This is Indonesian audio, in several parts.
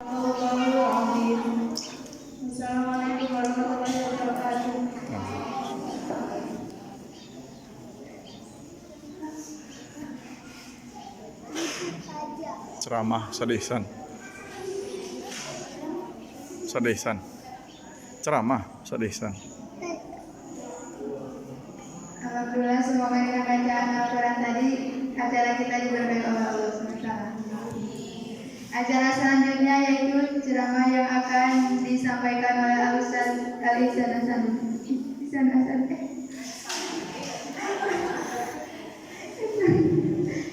Assalamualaikum warahmatullahi wabarakatuh. Ceramah Sadesan. Ceramah Sadesan. Alhamdulillah, semoga dengan bacaan Al-Quran tadi acara kita diberkahi oleh Allah SWT. Acara selanjutnya yaitu ceramah yang akan disampaikan oleh Al-Ustaz Al-Ihsan Hasan.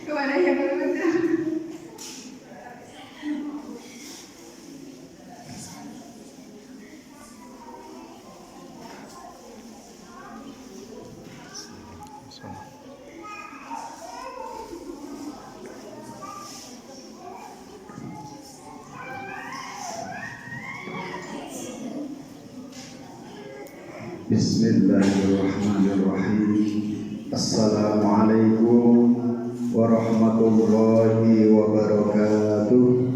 Kepada yang berbentuk. Bismillahirrahmanirrahim. Assalamualaikum warahmatullahi wabarakatuh.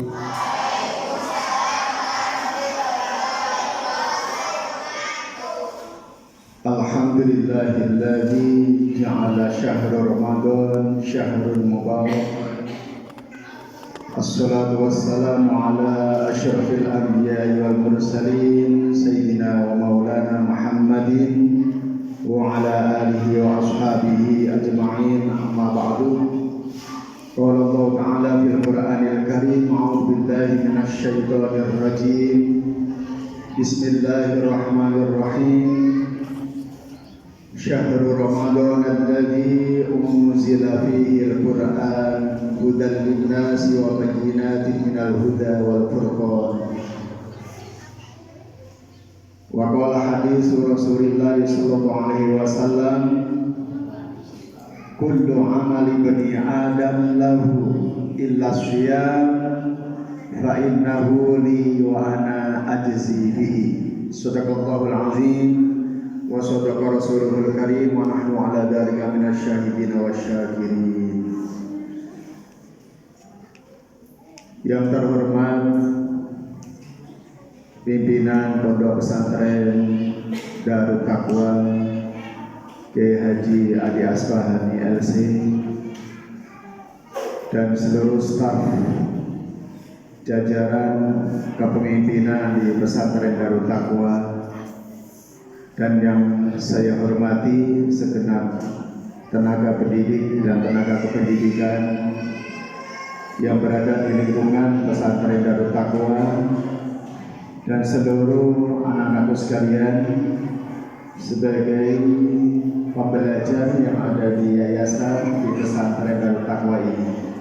Alhamdulillahilladzi ja'ala syahra Ramadan syahrul mubarak. Assalatu wassalamu ala asyrafil anbiya'i wal mursalin sayyidina wa maulana Muhammadin wa ala alihi wa ashabihi ajma'in, amma ba'du. Qala Allah ta'ala fil Qur'anil Karim, a'udzu billahi minasy syaithanir rajim. Bismillahirrahmanirrahim. Syahrul Ramadan alladzi unzila fihi al-Qur'an hudan lin-nasi wa bayyinatin minal huda wal furqan. Wa qala haditsu Rasulillah sallallahu alaihi wasallam, kullu amali bani Adam lahu illa shiyam fa innahu li wa ana ajzi bihi. Shadaqallahul azim wa sadaqa rasulul karim wa nahnu ala dzalika minasyahidin wasyakirin. Yang terhormat pimpinan Pondok Pesantren Darut Taqwa Kiai Haji Adi Asbahani LC dan seluruh staf jajaran kepemimpinan di Pesantren Darut Taqwa, dan yang saya hormati segenap tenaga pendidik dan tenaga kependidikan yang berada di lingkungan Pesantren Darut Taqwa, dan seluruh anak-anakku sekalian sebagai pembelajar yang ada di yayasan di Pesantren Darut Taqwa ini.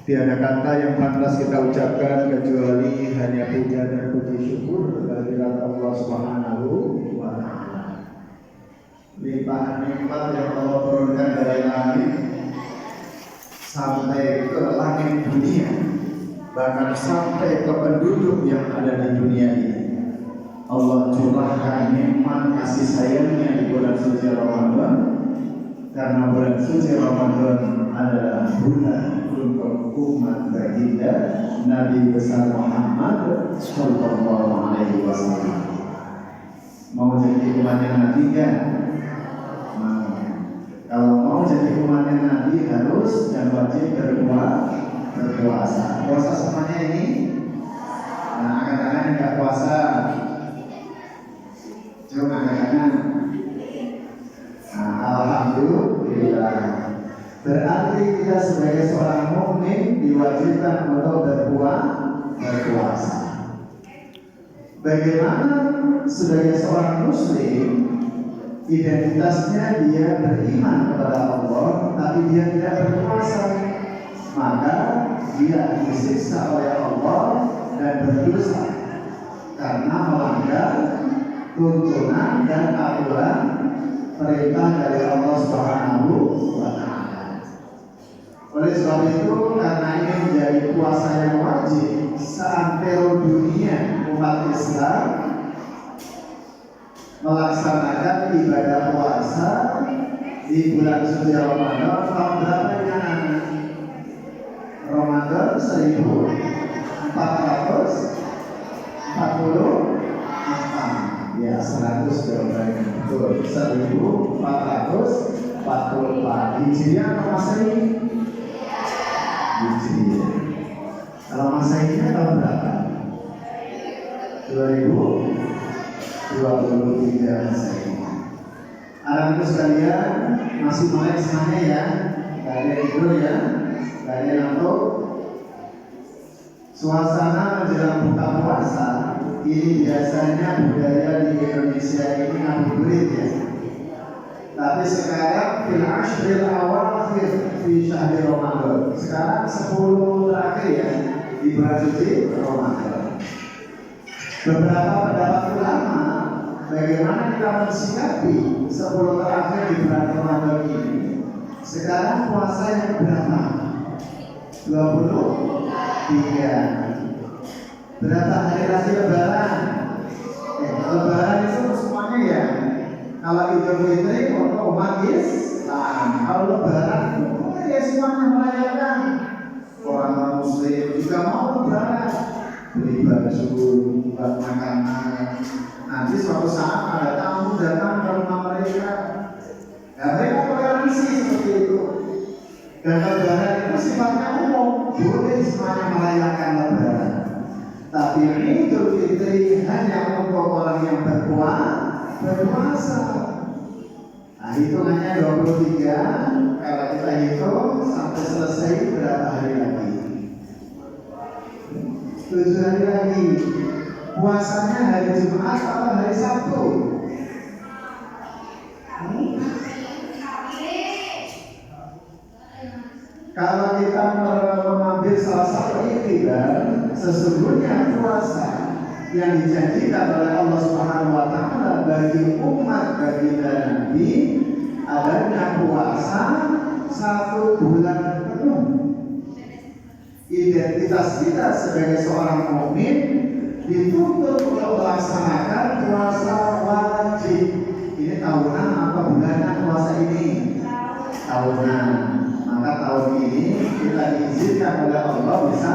Tiada kata yang pantas kita ucapkan kecuali hanya puja dan puji syukur kehadirat Allah Subhanahu wa Ta'ala. Limpahan nikmat yang Allah turunkan dari langit sampai ke langit dunia, bahkan sampai ke penduduk yang ada di dunia ini. Allah curahkan nikmat kasih sayangnya di bulan suci Ramadan, karena bulan suci Ramadan adalah bulan untuk umat baginda Nabi besar Muhammad sallallahu alaihi wasallam. Mau jadi umatnya Nabi kan? Kalau mau jadi umatnya Nabi harus dan wajib berpuasa. Puasa semuanya ini. Nah, angkat-angkat yang tidak puasa, coba angkat-angkat. Nah, alhamdulillah. Berarti kita sebagai seorang mukmin diwajibkan untuk berpuasa. Bagaimana sebagai seorang muslim identitasnya dia beriman kepada Allah, tapi dia tidak berpuasa, maka dia disiksa oleh Allah dan berdosa karena melanggar tuntunan dan aturan perintah dari Allah Subhanahu wa Ta'ala. Oleh sebab itu, karena ini menjadi puasa yang wajib seantero dunia umat Islam melaksanakan ibadah puasa di bulan suci Ramadan. Tahun berapa ya? Ramadan 1441 1444 Hijriah atau Masehi? Hijriah. Kalau Masehinya tahun berapa? 2023 Masehi. Anak-anak sekalian masih melek semuanya ya, gak ada yang tidur ya, gak ada yang ngantuk. Suasana menjelang buka puasa ini biasanya budaya di Indonesia ini ngabuburit ya. Tapi sekarang fil ashril awakhir fi syahri Ramadan. Sekarang 10 terakhir ya di bulan suci Ramadan. Beberapa pendapat ulama bagaimana kita mensikapi 10 terakhir di bulan Ramadan ini. Sekarang puasa yang berapa? 23. Berapa hari lagi Lebaran? Lebaran itu semuanya ya. Kalau Idul Fitri untuk umat Islam, kalau Lebaran ya semuanya merayakan. Orang Muslim juga mau Lebaran, beli baju, buat makanan. Nanti suatu saat ada tamu datang ke rumah mereka, ya mereka toleransi seperti itu. Dan Lebaran itu sifatnya umum, boleh semuanya merayakan Lebaran. Tapi Idul Fitri hanya untuk orang yang berpuasa. Nah hitungannya 23. Kalau kita hitung sampai selesai berapa hari lagi? 7 hari lagi. Puasanya hari Jumat atau hari Sabtu? Kalau kita mengambil salah satu ikhtiar, sesungguhnya puasa yang dijanjikan oleh Allah Subhanahu wa taala bagi umat baginda Nabi adanya puasa 1 bulan penuh. Identitas kita sebagai seorang mukmin dituntut untuk melaksanakan puasa wajib. Ini tahunan apa bulanan puasa ini? Tahunan. Maka tahun ini kita diizinkan oleh Allah bisa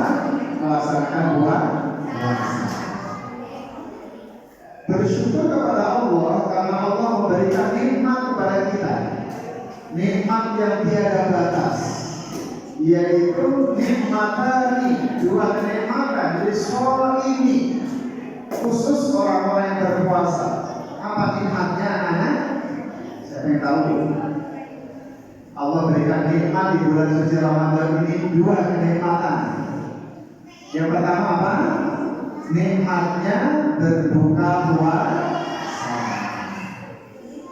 melaksanakan puasa. Bersyukur kepada Allah karena Allah memberikan nikmat kepada kita, nikmat yang tiada batas, yaitu nikmatani, 2 kenikmatan di sekolah ini khusus orang-orang yang berpuasa. Apa nikmatnya anak? Siapa yang tahu? Allah berikan nikmat di bulan suci Ramadan ini 2 kenikmatan. Yang pertama apa? Nikmatnya berbuka puasa.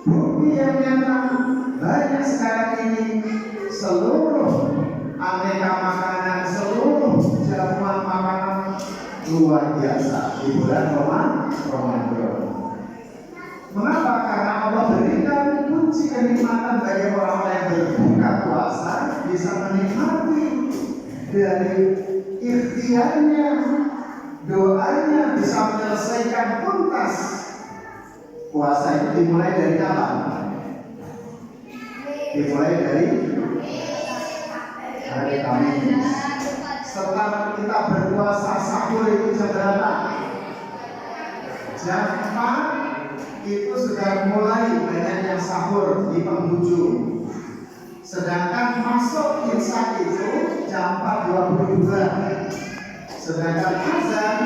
Bukti yang nyata banyak sekarang ini seluruh aneka makanan, seluruh jamuan makanan luar biasa di bulan Ramadan. Mengapa? Karena Allah berikan kunci kenikmatan bagi orang-orang yang berbuka puasa bisa menikmati dari ikhtiarnya, doanya bisa menyelesaikan tuntas. Puasa itu dimulai dari kapan? Dimulai dari hari Kamis. Setelah kita berpuasa sahur itu jam berapa? Jam 4 itu sudah mulai banyak yang sahur di penghujung. Sedangkan masuk imsak itu jam 4.22. Sedangkan azan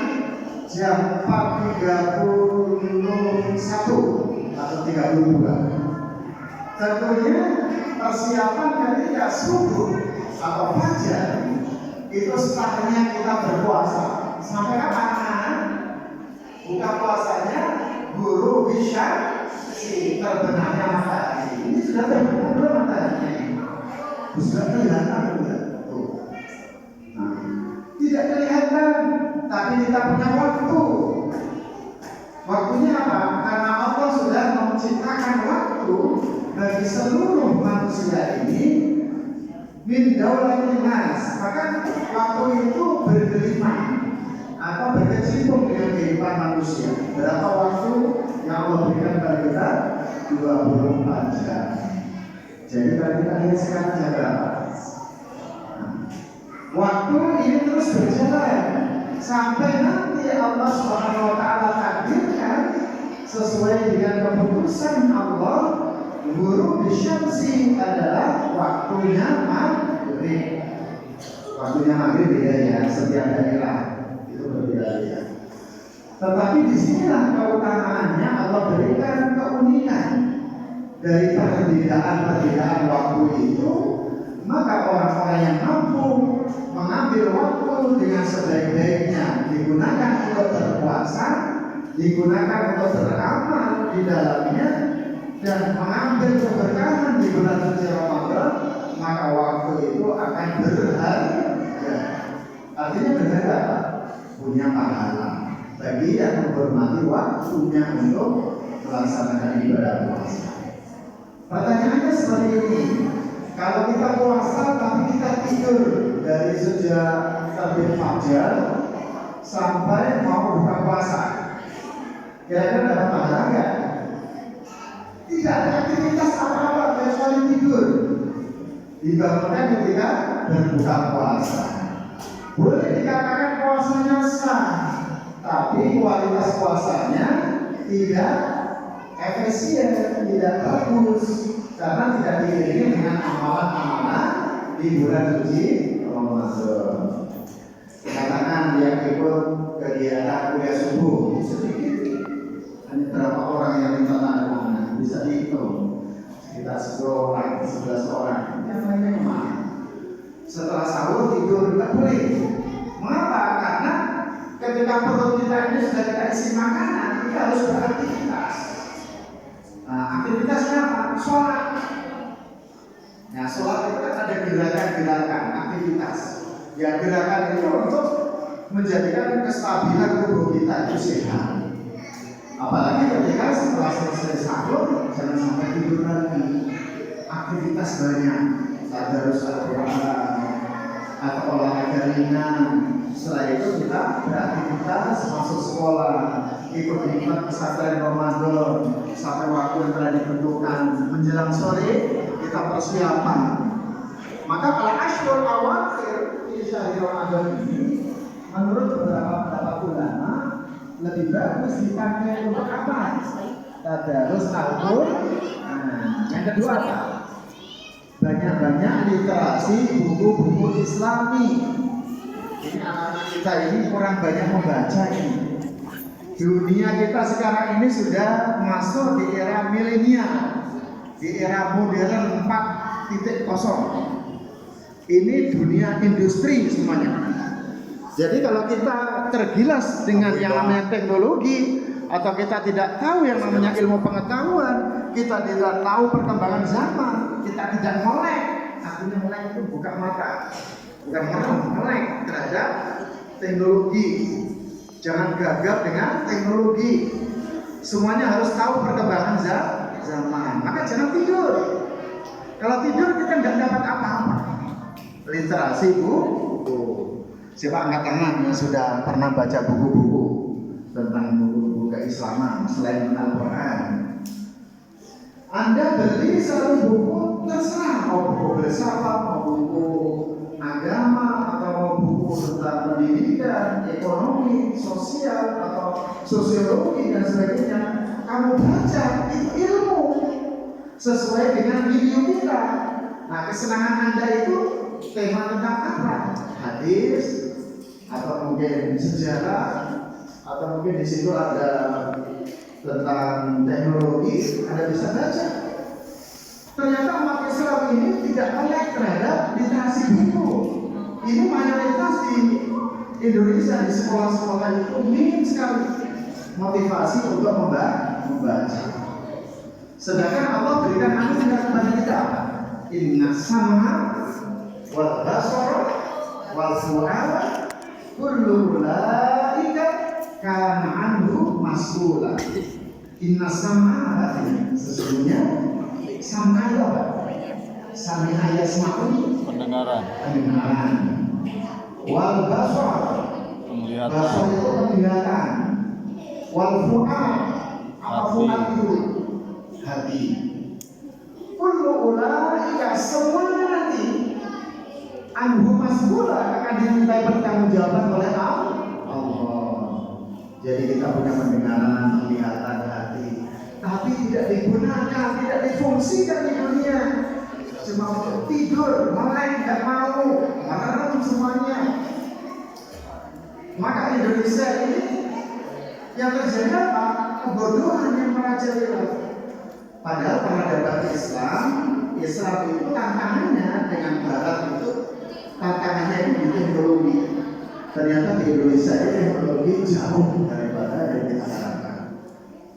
jam 4.31 atau 32. Tentunya persiapan ketika subuh atau fajar itu setahunnya kita berpuasa. Sampai kapan? Buka puasanya guru bisa si terbenamnya matahari. Ini sudah terbenam belum mataharinya? Sudah kelihatan belum? Nah, tidak kelihatan, tapi kita punya waktu. Waktunya apa? Karena Allah sudah menciptakan waktu bagi seluruh manusia ini min daulatin nas. Maka waktu itu bergelimang atau berkecimpung dengan kehidupan manusia. Berapa waktu yang Allah berikan kepada kita? 24 jam. Jadi kalau kita lihat sekarang jam berapa? Waktu ini terus berjalan sampai nanti Allah Subhanahu wa taala takdirkan sesuai dengan keputusan Allah Guru bisyamsi adalah waktunya maghrib. Waktunya maghrib beda ya, setiap daerah itu berbeda-beda. Tetapi di sinilah keutamaannya Allah berikan keunikan dari perbedaan waktu itu. Maka orang-orang yang mampu mengambil waktu dengan sebaik-baiknya, digunakan untuk berpuasa, digunakan untuk beramal di dalamnya, dan mengambil keberkahan di bulan suci Ramadan, maka waktu itu akan berharga. Artinya berharga apa? Punya pahala bagi yang menghormati waktunya untuk melaksanakan ibadah puasa. Pertanyaannya seperti ini, kalau kita puasa tapi kita tidur dari sejak terbit fajar sampai mau buka puasa, kira-kira dapat pahala nggak? Tidak ada aktivitas apa-apa kecuali tidur. Dibangunkan ketika berbuka puasa. Boleh dikatakan puasanya sah, tapi kualitas puasanya tidak efisien, tidak bagus, karena tidak diiringi dengan amalan-amalan di bulan suci Ramadan. Katakan dia ikut kegiatan kuliah subuh sedikit, hanya berapa orang yang minta tanda bisa dihitung, sekitar 10 orang, 11 orang, yang lainnya kemana? Setelah sahur tidur tidak boleh. Mengapa? Karena ketika perut kita ini sudah tidak isi makanan, kita harus beraktivitas. Nah, aktivitasnya apa? Sholat. Nah, sholat itu kan ada gerakan-gerakan, aktivitas. Ya, gerakan itu untuk menjadikan kestabilan tubuh kita itu sehat. Apalagi ketika setelah selesai sahur, jangan sampai tidur lagi. Aktivitas banyak, tadarus Al-Quran atau olahraga ringan. Setelah itu kita beraktivitas, masuk sekolah, ikut nikmat pesantren Ramadan sampai waktu yang telah ditentukan. Menjelang sore kita persiapan. Maka al-ashrul awakhir di syahr Ramadan ini, menurut beberapa pendapat ulama, lebih bagus dipakai untuk apa? Tadarus Al-Quran. Yang kedua apa? Banyak-banyak literasi buku-buku Islami. Ini anak-anak kita ini kurang banyak membaca ini. Dunia kita sekarang ini sudah masuk di era milenial, di era modern 4.0. Ini dunia industri semuanya. Jadi kalau kita tergilas dengan yang namanya teknologi, atau kita tidak tahu yang namanya ilmu pengetahuan, kita tidak tahu perkembangan zaman, kita tidak melek. Artinya melek itu buka mata, bukan melek terhadap teknologi. Jangan gagap dengan teknologi. Semuanya harus tahu perkembangan zaman. Maka jangan tidur. Kalau tidur kita tidak dapat apa-apa. Literasi buku. Siapa angkat tangan yang sudah pernah baca buku-buku tentang buku-buku keislaman selain Al-Quran? Anda beli satu buku terserah, mau buku filsafat, mau buku agama, atau mau buku tentang pendidikan, ekonomi, sosial, atau sosiologi dan sebagainya. Kamu baca itu ilmu sesuai dengan video kita. Nah, kesenangan Anda itu tema tentang apa? Hadis, atau mungkin sejarah, atau mungkin di situ ada tentang teknologi, Anda bisa baca. Ternyata umat Islam ini tidak melek terhadap literasi buku. Ini mayoritas di Indonesia di sekolah-sekolah itu minim sekali motivasi untuk membaca. Sedangkan Allah berikan anugerah kepada kita apa? Inna sama wal basara wal fu'ada kullu ulaika kana anhu mas'ula. Inna sam'a, sesungguhnya sam'a itu apa? Sami'a yasma'u, Pendengaran. Wal basar, Penglihatan. basar itu penglihatan. Wal fu'ad, apa fu'ad itu? Hati. Kullu ulaika, semuanya nanti anhu mas'ula, akan dimintai pertanggungjawaban oleh Allah. Jadi kita punya pendengaran, penglihatan, hati, tapi tidak digunakan dunia, tidak difungsikan di dunia, cuma untuk tidur, melek, nggak mau, merem semuanya. Maka Indonesia ini yang terjadi apa? Kebodohan yang merajalela. Padahal peradaban Islam itu tantangannya dengan Barat itu tantangannya itu di teknologi. Ternyata di Indonesia ini teknologi jauh daripada yang kita harapkan.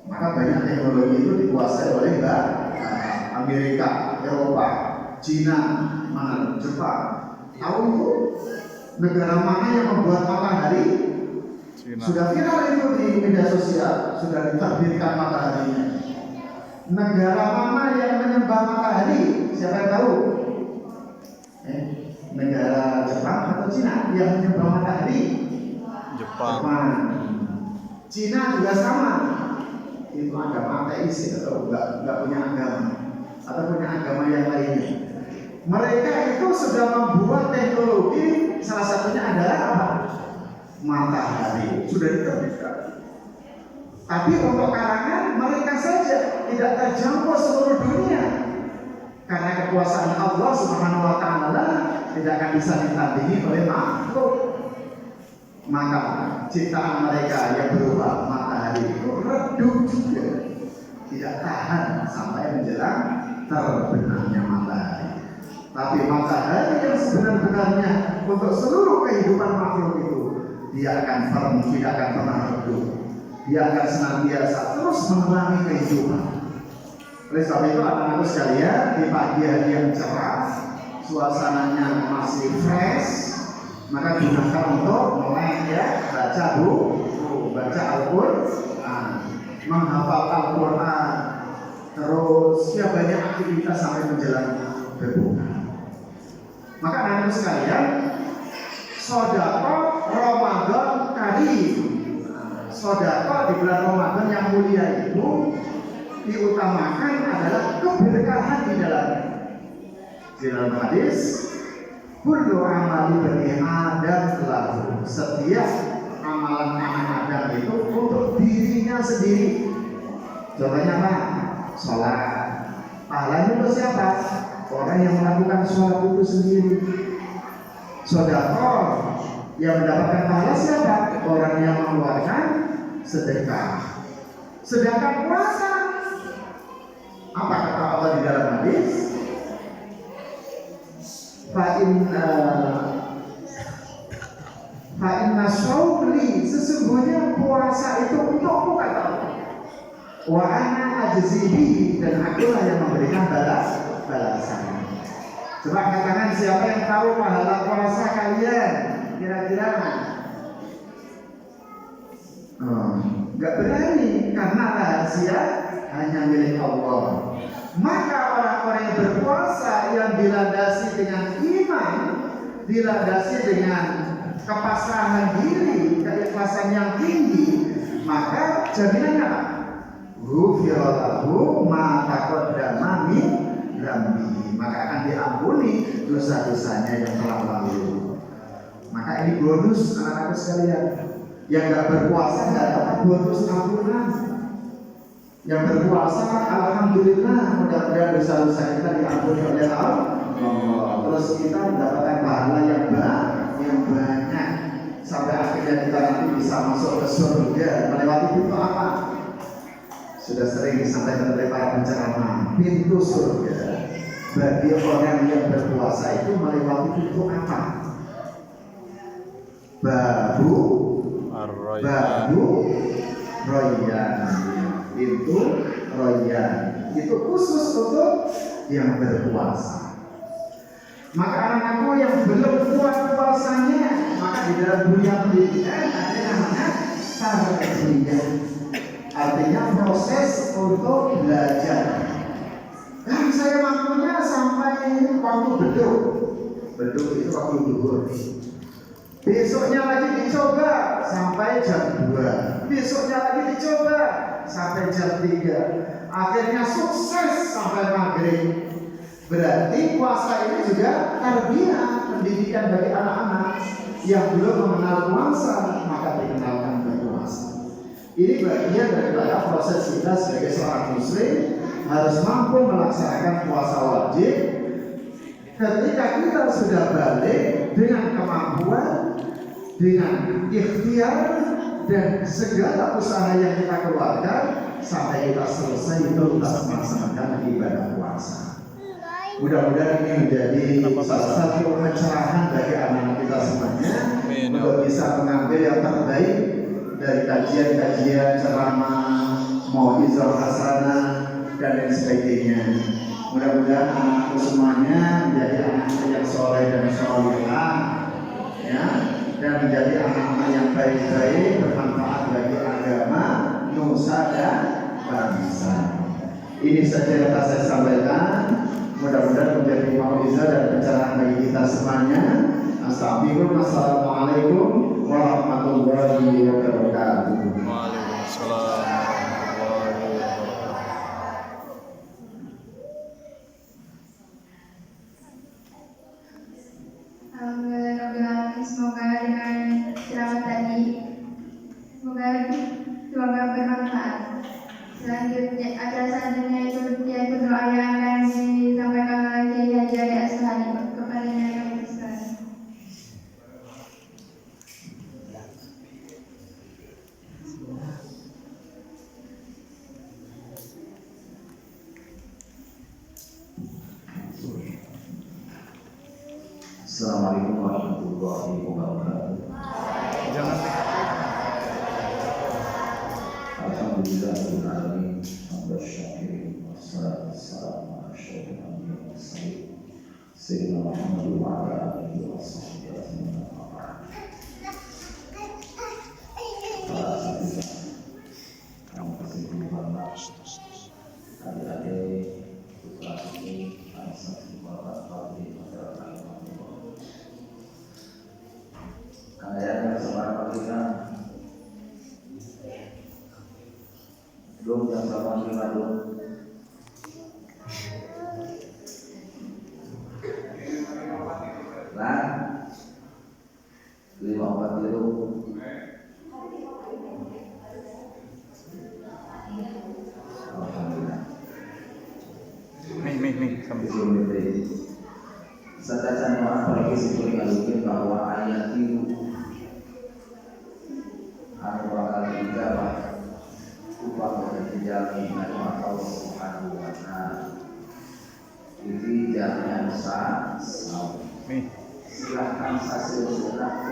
Maka banyak teknologi itu dikuasai oleh Amerika, Eropa, Cina, Jepang. Tahu itu negara mana yang membuat matahari? Cina. Sudah viral itu di media sosial, sudah diterbitkan mataharinya. Negara mana yang menyembah matahari? Siapa yang tahu? Negara Jepang atau Cina yang menyembah matahari? Jepang. Cina juga sama. Itu agama ateis atau enggak punya agama atau punya agama yang lainnya. Mereka itu sudah membuat teknologi, salah satunya adalah apa? Matahari. Sudah diterbitkan. Tapi untuk kalangan mereka saja tidak terjangkau seluruh dunia. Karena kekuasaan Allah Subhanahu wa taala tidak akan bisa ditandingi oleh makhluk. Maka ciptaan mereka yang berupa matahari itu redup juga, tidak tahan sampai menjelang terbenamnya matahari. Tapi matahari yang sebenar-benarnya untuk seluruh kehidupan makhluk itu, dia akan firm, tidak akan pernah redup. Dia akan senantiasa terus menerangi kehidupan. Oleh sebab itu anak-anak sekalian, di pagi hari yang cerah, suasananya masih fresh, maka gunakan untuk melek ya, baca buku, baca Al-Quran, menghafal Al-Quran, terus ya banyak aktivitas sampai menjelang berbuka. Maka anak-anak sekalian, sedekah Ramadan karim, sedekah di bulan Ramadan yang mulia itu diutamakan adalah keberkahan di dalamnya. Di dalam hadis, kullu amali bani Adam lahu, setiap amalan anak Adam itu untuk dirinya sendiri. Contohnya apa? Sholat. Pahalanya untuk siapa? Orang yang melakukan sholat itu sendiri. Sedekah yang mendapatkan pahala siapa? Orang yang mengeluarkan sedekah. Sedangkan puasa, apa kata Allah di dalam hadis? Fa'inna syawli, sesungguhnya puasa itu untukku kata Allah. Wa ana ajzihi, dan akulah yang memberikan balasan. Coba katakan siapa yang tahu pahala puasa kalian? Kira-kira nggak berani, karena rahasia hanya milik Allah. Maka orang-orang yang berpuasa yang dilandasi dengan iman, dilandasi dengan kepasrahan diri, keikhlasan yang tinggi, maka jaminannya apa? Ghufira lahu ma taqaddama min dzambihi, maka akan diampuni dosa-dosanya yang telah lalu. Maka ini bonus anak-anak sekalian. Yang nggak berpuasa nggak dapat bonus ampunan. Yang berpuasa, alhamdulillah, mudah-mudahan dosa-dosa kita diampuni oleh Allah. Terus kita mendapatkan pahala yang banyak, sampai akhirnya kita nanti bisa masuk ke surga melewati pintu apa? Sudah sering disampaikan oleh para penceramah, pintu surga bagi orang yang berpuasa itu melewati pintu apa? Babu Royan, pintu Royan itu khusus untuk yang berpuasa. Maka anak-anakku yang belum kuat puasanya, maka di dalam dunia pendidikan ada namanya tarbiyah, artinya proses untuk belajar. Dan saya mampunya sampai waktu beduk itu waktu duhur. Besoknya lagi dicoba sampai jam 2. Besoknya lagi dicoba sampai jam 3. Akhirnya sukses sampai maghrib. Berarti puasa ini juga tarbiyah, pendidikan bagi anak-anak yang belum mengenal puasa, maka dikenalkan berpuasa. Ini bagian daripada proses kita sebagai seorang muslim harus mampu melaksanakan puasa wajib. Ketika kita sudah balik dengan kemampuan, dengan ikhtiar dan segala usaha yang kita keluarkan sampai kita selesai tuntas melaksanakan ibadah puasa. Mudah-mudahan ini menjadi salah satu pencerahan bagi anak-anak kita semuanya untuk bisa mengambil yang terbaik dari kajian-kajian ceramah, mau'izah hasanah dan lain sebagainya. Mudah-mudahan anak-anakku semuanya menjadi anak-anak yang soleh dan solehah, ya, dan menjadi anak-anak yang baik-baik, bermanfaat bagi agama, nusa dan bangsa. Ini saja yang dapat saya sampaikan. Mudah-mudahan menjadi mau'izah dan pencerahan bagi kita semuanya. Assalamualaikum warahmatullahi wabarakatuh. Waalaikumsalam warahmatullahi wabarakatuh. Alhamdulillahirrahmanirrahim. Semoga dengan ceramah tadi semoga bermanfaat. Acara selanjutnya yaitu doa yang akan disampaikan oleh Kiai Haji Ali Aswani. Kepadanya kami persilakan. Assalamualaikum warahmatullahi wabarakatuh. Jangan Alhamdulillahirabbil alamin. Hamdan syakirin wassalatu wassalamu ala asyrofil anbiya'i wal mursalin sayyidina Muhammad wa ala alihi wa sahbihi ajmain. Kamu kasih hormat adik-adik putra putri asal bapak fadli masyarakat kalian bersama kita belum jam berapa kita belum lah 5:40 alhamdulillah nih sampai Satacan doa bagi seperti alumni bahwa ayat itu anu bakal dijawab upaya terjadi dari Allah Subhanahu wa Ta'ala. Ini jalannya besar. Silahkan hasil sunnah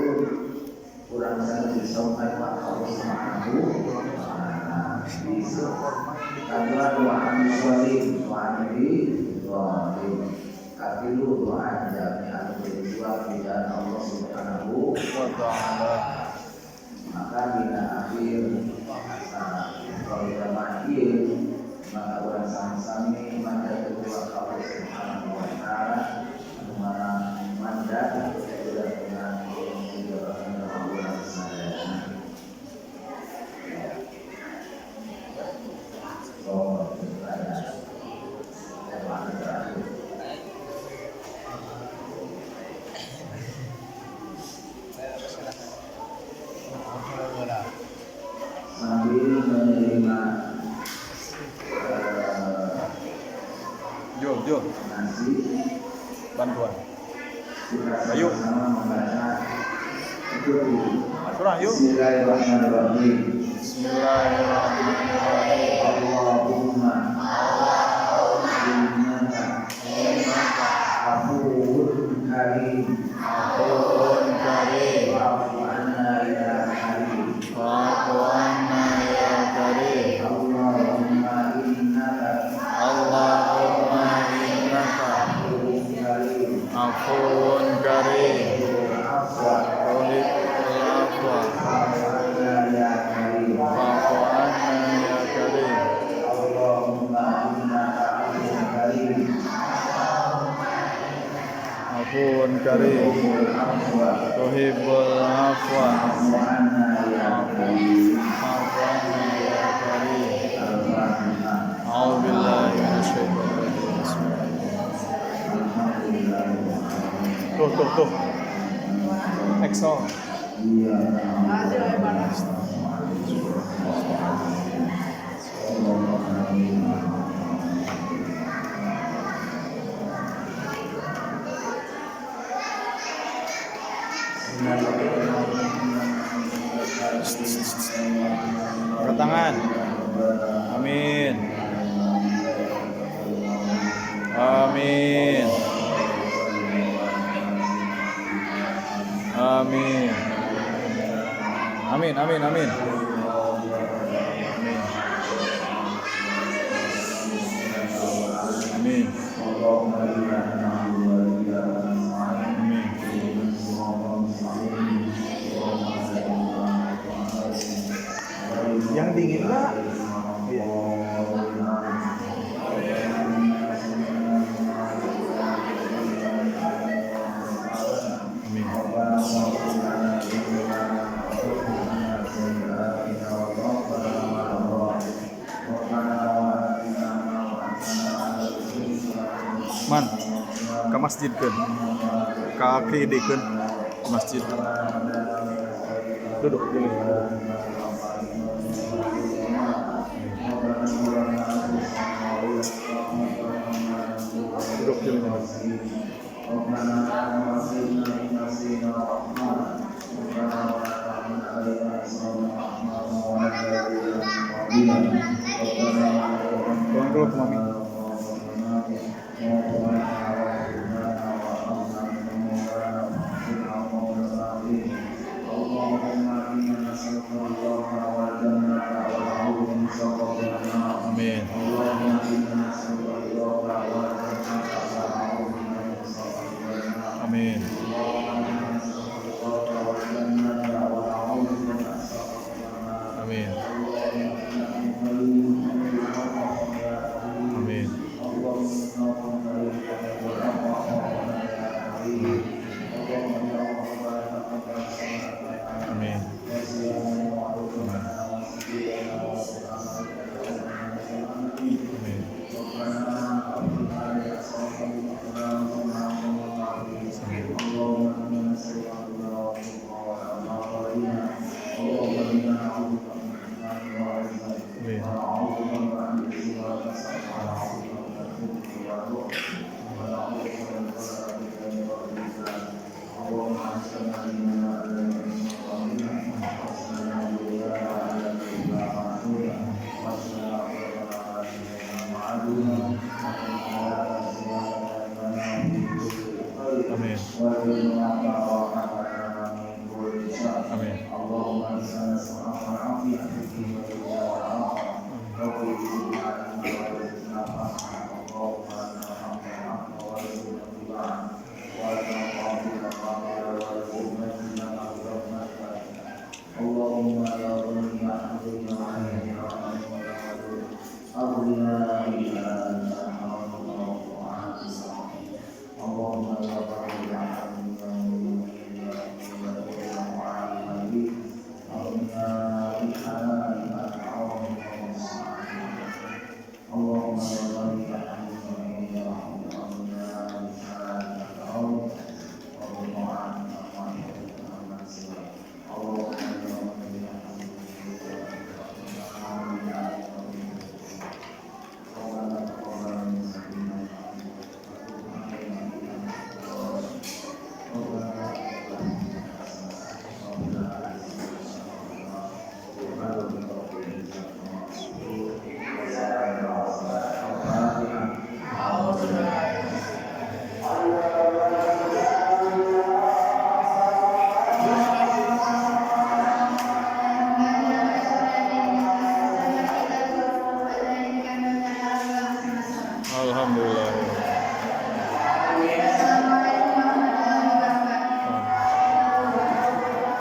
kurang sana disampaikan Pak Allah Subhanahu wa Ta'ala. Kedua doa Nabi doa Katilu doa jami'an berjuang di jalan Allah Subhanahu wa Ta'ala. Maka bila akhir kalau kita akhir maka orang sami-sami mandat kedua Allah Subhanahu wa Ta'ala mana mandat sudah dengan sejarahnya Allah saya. So sambil menerima Jo nasi bantuan. kita Ayo. sama membaca ikuti. Surah yuk. Bismillahirrahmanirrahim. Bismillahirrahmanirrahim. Allahumma innaka afuwwun karim Afuwun karim. wa'fu anna ya karim. Wa'fu anna ya karim. Allahumma innaka Allahumma innaka afuwwun karim afuwun karim. afwa Tuhibbul afwa. wa'fu anna ya karim. Wa'fu anna ya karim. Allahumma innaka afuwwun karim Afuwun karim. afwa Tuhibbul afwa. wa'fu anna ya karim. Wa'fu anna ya karim. Al-Fatihah. A'udzu billahi minasyaitonir rajim. Bismillahirrahmanirrahim. Tuh. Excel. Iya. Angkat tangan. Amin. Amin. Amin. Amin, amin, amin. Amin. Yang dingin nggak? Iya. Man, ke masjid kan? Ke KID kan? Ke masjid. Duduk dulu. Duduk dulu. Tuang dulu ke mami. Amin. Amin. Amin. Amin. Amin. Alhamdulillah.